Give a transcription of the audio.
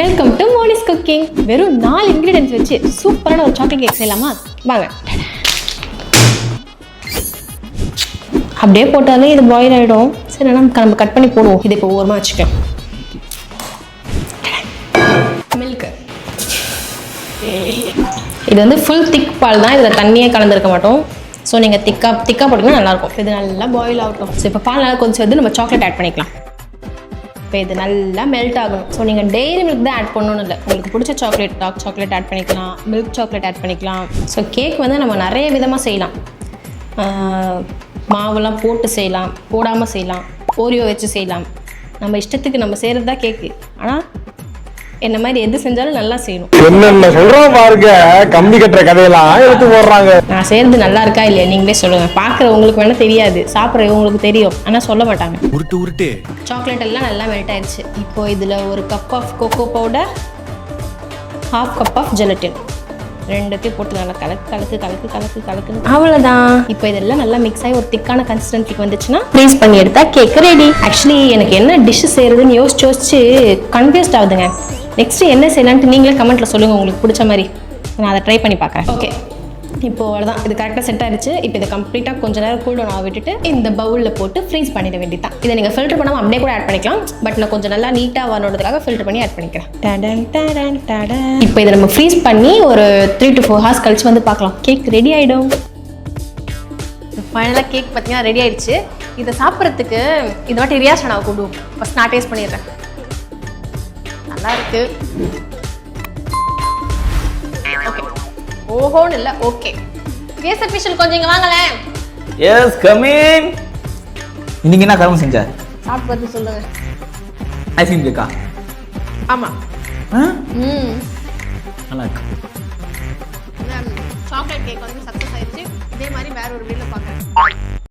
Welcome to Monis cooking. வெறும் 4 ingredients வச்சு சூப்பரான ஒரு சாக்லேட் கேக் செய்யலாமா? வாங்க. அப்படியே போட்டாலே இது பாயில் ஆகிடும். சரி, நம்ம கட் பண்ணி போடுவோம். இது இப்போ ஓரமாக வச்சுக்கலாம். மில்க், இது வந்து ஃபுல் திக் பால் தான். இதில் தண்ணியே கலந்துருக்க மாட்டோம். ஸோ நீங்கள் திக்காக போட்டிங்கன்னா நல்லாயிருக்கும். இது நல்லா பாயில் ஆகட்டும். ஸோ இப்போ பால் நல்லா கொஞ்சம் வந்து நம்ம சாக்லேட் ஆட் பண்ணிக்கலாம். இப்போ இது நல்லா மெல்ட் ஆகணும். ஸோ நீங்கள் டெய்ரி மில்க் தான் ஆட் பண்ணணும்னு இல்லை. உங்களுக்கு பிடிச்ச சாக்லேட், டார்க் சாக்லேட் ஆட் பண்ணிக்கலாம், மில்க் சாக்லேட் ஆட் பண்ணிக்கலாம். ஸோ கேக் வந்து நம்ம நிறைய விதமாக செய்யலாம். மாவெல்லாம் போட்டு செய்யலாம், போடாமல் செய்யலாம், ஓரியோ வச்சு செய்யலாம். நம்ம இஷ்டத்துக்கு நம்ம செய்கிறது தான் கேக்கு. ஆனால் என்ன மாதிரி எது செஞ்சாலும் நல்லா செய்யணும். என்னென்ன சொல்றோம் பாருங்க, கம்பி கட்டுற கதையெல்லாம் எடுத்து போடுறாங்க. நான் செய்கிறது நல்லா இருக்கா இல்லையா நீங்களே சொல்லுங்கள். பார்க்குறவங்களுக்கு வேணால் தெரியாது, சாப்பிட்றவங்களுக்கு தெரியும், ஆனால் சொல்ல மாட்டாங்க. உருட்டு உருட்டு சாக்லேட் எல்லாம் நல்லா மெல்ட் ஆயிடுச்சு. இப்போ இதில் ஒரு cup of cocoa powder, 1/2 cup of gelatin, ரெண்டுத்தையும் போட்டு நல்லா கலக்கு. அவ்வளோதான். இப்போ இதெல்லாம் நல்லா மிக்ஸ் ஆகி ஒரு திக்கான கன்சிஸ்டன்சிக்கு வந்துச்சுன்னா ஃப்ரீஸ் பண்ணி எடுத்தா கேக் ரெடி. ஆக்சுவலி எனக்கு என்ன டிஷ் செய்யறதுன்னு யோசிச்சு கன்ஃபியூஸ்ட் ஆகுதுங்க. நெக்ஸ்ட் என்ன செய்யலான்ட்டு நீங்களே கமெண்ட்ல சொல்லுங்க, உங்களுக்கு பிடிச்ச மாதிரி. நான் அதை ட்ரை பண்ணி பார்க்குறேன். ஓகே, இப்போ அவ்வளோதான். இது கரெக்டாக செட் ஆயிடுச்சு. இப்போ இதை கம்ப்ளீட்டாக கொஞ்சம் நேரம் கூல் டவுன் விட்டுட்டு இந்த பவுலில் போட்டு ஃப்ரீஸ் பண்ணிட வேண்டியதான். இதை நீங்கள் ஃபில்டர் பண்ணாமல் அப்படியே கூட ஆட் பண்ணிக்கலாம். பட் நான் கொஞ்சம் நல்லா நீட்டாக வரணுன்றதுக்காக ஃபில்டர் பண்ணி ஆட் பண்ணிக்கிறேன். இப்போ இதை நம்ம ஃப்ரீஸ் பண்ணி ஒரு 3 to 4 hours கழிச்சு வந்து பார்க்கலாம். கேக் ரெடி ஆகிடும். ஃபைனலாக கேக் பார்த்தீங்கன்னா ரெடி ஆயிடுச்சு. இதை சாப்பிட்றதுக்கு இந்த வாட்டி ரியாஸ் நான் கூப்பிடுவோம். ஃபஸ்ட் நான் டேஸ்ட் பண்ணிடுறேன். நல்லா இருக்கு. ஓகே, ஓஹோன்னு இல்லை, ஓகே. எஸ் அஃபிஷியல், கொஞ்சம் இங்கே வாங்களேன். Yes come in. இன்னைக்கு என்ன கரும்பு செஞ்ச? சாப்பிட்டு பார்த்து சொல்லுங்க. ஐஸ்கிரீம் கேக்கா? ஆமா. நல்லா இருக்கு. சாக்லேட் கேக் வந்து சக்ஸஸ் ஆயிடுச்சு. இதே மாதிரி வேற ஒரு வீடியோல பார்க்குறேன்.